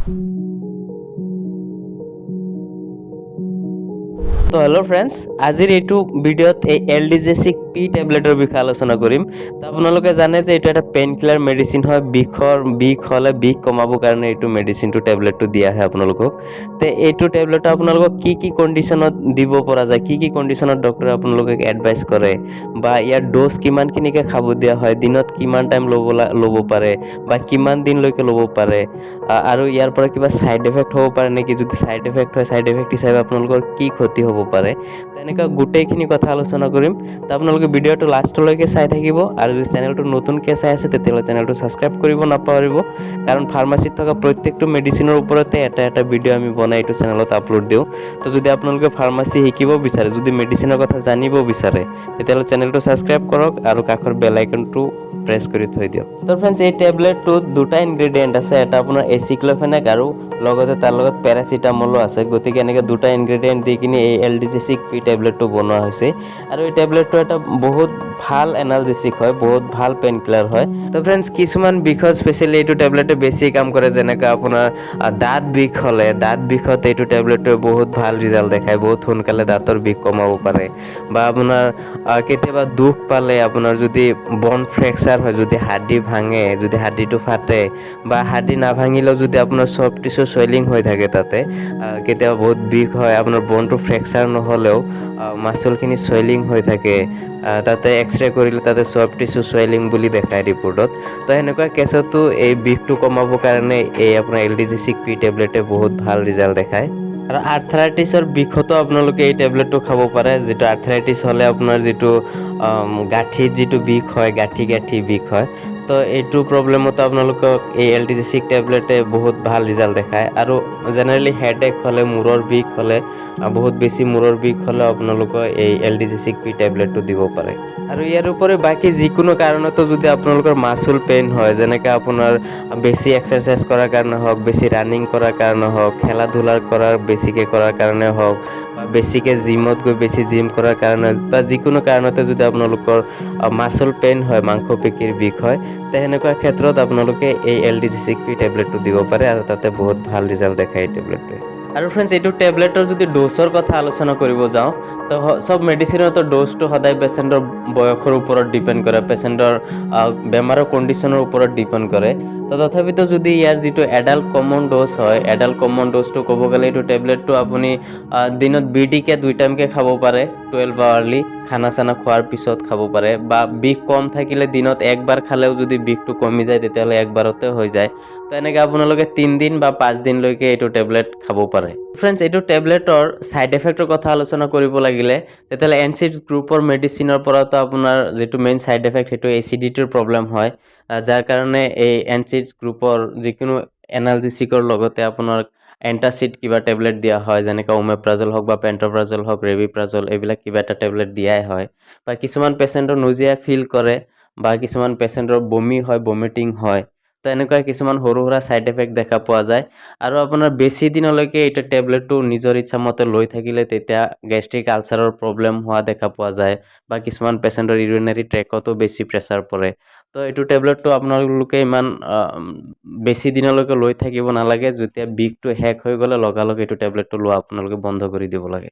তো hello' friends, আজিৰ এইটো ভিডিঅ'ত এই এলডিজেচিক পি টেবলেটৰ বিষয়ে আলোচনা কৰিম। তো আপোনালোকে জানে যে এইটো এটা পেইন কিলাৰ মেডিচিন হয়। বিষ হ'লে বিষ কমাবৰ কাৰণে এইটো মেডিচিনটো টেবলেটটো দিয়া হয় আপোনালোকক। তো এইটো টেবলেট আপোনালোকক কি কণ্ডিশ্যনত দিব পৰা যায়, কি কণ্ডিশ্যনত ডক্টৰে আপোনালোকক এডভাইচ কৰে, বা ইয়াৰ ড'জ কিমানখিনিকে খাব দিয়া হয়, দিনত কিমান টাইম ল'ব পাৰে, বা কিমান দিনলৈকে ল'ব পাৰে, আৰু ইয়াৰ পৰা কিবা ছাইড এফেক্ট হ'ব পাৰে নেকি, যদি ছাইড এফেক্ট হয় ছাইড এফেক্ট হিচাপে আপোনালোকৰ কি ক্ষতি হ'ব পাৰে, তেনেকুৱা গোটেইখিনি কথা আলোচনা কৰিম। তো আপোনালোকে ভিডিঅ'টো লাষ্টলৈকে চাই থাকিব, আৰু যদি চেনেলটো নতুনকৈ চাই আছে তেতিয়াহ'লে চেনেলটো ছাবস্ক্ৰাইব কৰিব নাপাহৰিব, কাৰণ ফাৰ্মাচীত থকা প্ৰত্যেকটো মেডিচিনৰ ওপৰতে এটা ভিডিঅ' আমি বনাই এইটো চেনেলত আপলোড দিওঁ। তো যদি আপোনালোকে ফাৰ্মাচী শিকিব বিচাৰে, যদি মেডিচিনৰ কথা জানিব বিচাৰে, তেতিয়াহ'লে চেনেলটো ছাবস্ক্ৰাইব কৰক আৰু কাষৰ বেল আইকনটো প্ৰেছ কৰি থৈ দিয়ক। তো ফ্ৰেণ্ডছ, এই টেবলেটটোত দুটা ইনগ্ৰেডিয়েণ্ট আছে, এটা আপোনাৰ এচিক্ল'ফেনেক আৰু লগতে তাৰ লগত পেৰাচিটামলো আছে। গতিকে এনেকৈ দুটা ইনগ্ৰেডিয়েণ্ট দি কিনে এই এলডিজেচিক পি টেবলেটটো বনোৱা হৈছে। আৰু এই টেবলেটটো এটা বহুত ভাল এনালজেচিক হয়, বহুত ভাল পেইন কিলাৰ হয়। তো ফ্ৰেণ্ডছ, কিছুমান বিষত স্পেচিয়েলি এইটো টেবলেটে বেছি কাম কৰে, যেনেকৈ আপোনাৰ দাঁত বিষ হ'লে, দাঁত বিষত এইটো টেবলেটটোৱে বহুত ভাল ৰিজাল্ট দেখায়, বহুত সোনকালে দাঁতৰ বিষ কমাব পাৰে। বা আপোনাৰ কেতিয়াবা দুখ পালে, আপোনাৰ যদি বন ফ্ৰেকচাৰ হয়, যদি হাড়ি ভাঙে, যদি হাড়িটো ফাটে, বা হাড়ি নাভাঙিলেও যদি আপোনাৰ চফ্ট টিচু চুৱেলিং হৈ থাকে, তাতে কেতিয়াবা বহুত বিষ হয়, আপোনাৰ বনটো ফ্ৰেকচাৰ নহ'লেও মাচলখিনি চুৱেলিং হৈ থাকে, তাতে এক্সৰে কৰিলে তাতে চফ্ট টিচু চুৱেলিং বুলি দেখায় ৰিপৰ্টত। তো সেনেকুৱা কেছতো এই বিষটো কমাবৰ কাৰণে এই আপোনাৰ এলডিজেচিক পি টেবলেটে বহুত ভাল ৰিজাল্ট দেখায়। আৰু আৰ্থৰাইটিছৰ বিষতো আপোনালোকে এই টেবলেটটো খাব পাৰে। যিটো আৰ্থৰাইটিছ হ'লে আপোনাৰ যিটো গাঁঠিত যিটো বিষ হয়, গাঁঠি বিষ হয়, তো এইটো প্ৰব্লেমতো আপোনালোকক এই এলডিজেচিক টেবলেটে বহুত ভাল ৰিজাল্ট দেখায়। আৰু জেনেৰেলি হেডেক হ'লে, মূৰৰ বিষ হ'লে, বহুত বেছি মূৰৰ বিষ হ'লে আপোনালোকৰ এই এলডিজেচিক পি টেবলেটটো দিব পাৰে। আৰু ইয়াৰ উপৰি বাকী যিকোনো কাৰণতো যদি আপোনালোকৰ মাচুল পেইন হয়, যেনেকৈ আপোনাৰ বেছি এক্সাৰচাইজ কৰাৰ কাৰণে হওক, বেছি ৰানিং কৰাৰ কাৰণে হওক, খেলা ধূলা বেছিকৈ কৰাৰ কাৰণে হওক, বা বেছিকৈ জিমত গৈ বেছি জিম কৰাৰ কাৰণে, বা যিকোনো কাৰণতে যদি আপোনালোকৰ মাচল পেইন হয়, মাংসপেশীৰ বিষ হয়, তে সেনেকুৱা ক্ষেত্ৰত আপোনালোকে এই এলডিজেচিক পি টেবলেটটো দিব পাৰে, আৰু তাতে বহুত ভাল ৰিজাল্ট দেখায় এই টেবলেটটোৱে। আৰু ফ্ৰেণ্ডছ, এইটো টেবলেটৰ যদি ড'জৰ কথা আলোচনা কৰিব যাওঁ, তো চব মেডিচিনতো ড'জটো সদায় পেচেণ্টৰ বয়সৰ ওপৰত ডিপেণ্ড কৰে, পেচেণ্টৰ বেমাৰৰ কণ্ডিশ্যনৰ ওপৰত ডিপেণ্ড কৰে। তো তথাপিতো যদি ইয়াৰ যিটো এডাল্ট কমন ড'জ হয়, এডাল্ট কমন ড'জটো ক'ব গ'লে এইটো টেবলেটটো আপুনি দিনত বিডিকে 2 টাইমকৈ খাব পাৰে, 12 আৱাৰলি খানা চানা খোৱাৰ পিছত খাব পাৰে। বা বিষ কম থাকিলে দিনত একবাৰ খালেও যদি বিষটো কমি যায়, তেতিয়াহ'লে একবাৰতে হৈ যায়। তো এনেকৈ আপোনালোকে 3 দিন বা 5 দিনলৈকে এইটো টেবলেট খাব পাৰে। ফ্ৰেণ্ডছ, এইটো টেবলেটৰ ছাইড এফেক্টৰ কথা আলোচনা কৰিব লাগিলে, তেতিয়াহ'লে এনচিড গ্ৰুপৰ মেডিচিনৰ পৰাতো আপোনাৰ যিটো মেইন ছাইড এফেক্ট, সেইটো এচিডিটিৰ প্ৰব্লেম হয়, যাৰ কাৰণে এই এনচিড গ্ৰুপৰ যিকোনো এনালজেচিকৰ লগতে আপোনাৰ এণ্টাচিড কিবা টেবলেট দিয়া হয়, যেনেকৈ ওমেপ্ৰাজল হওক বা পেণ্ট'প্ৰাজল হওক, ৰেবিপ্ৰাজল, এইবিলাক কিবা এটা টেবলেট দিয়াই হয়। বা কিছুমান পেচেণ্টৰ নজিয়া ফিল কৰে, বা কিছুমান পেচেণ্টৰ বমি হয়, বমিটিং হয়। তো এনেকুৱা কিছুমান সৰু সুৰা ছাইড এফেক্ট দেখা পোৱা যায়। আৰু আপোনাৰ বেছি দিনলৈকে এইটো টেবলেটটো নিজৰ ইচ্ছামতে লৈ থাকিলে তেতিয়া গেষ্ট্ৰিক আলচাৰৰ প্ৰব্লেম হোৱা দেখা পোৱা যায়, বা কিছুমান পেচেণ্টৰ ইউৰিনেৰী ট্ৰেকতো বেছি প্ৰেছাৰ পৰে। তো এইটো টেবলেটটো আপোনালোকে ইমান বেছি দিনলৈকে লৈ থাকিব নালাগে। যেতিয়া বিষটো শেষ হৈ গ'লে লগালগ এইটো টেবলেটটো লোৱা আপোনালোকে বন্ধ কৰি দিব লাগে।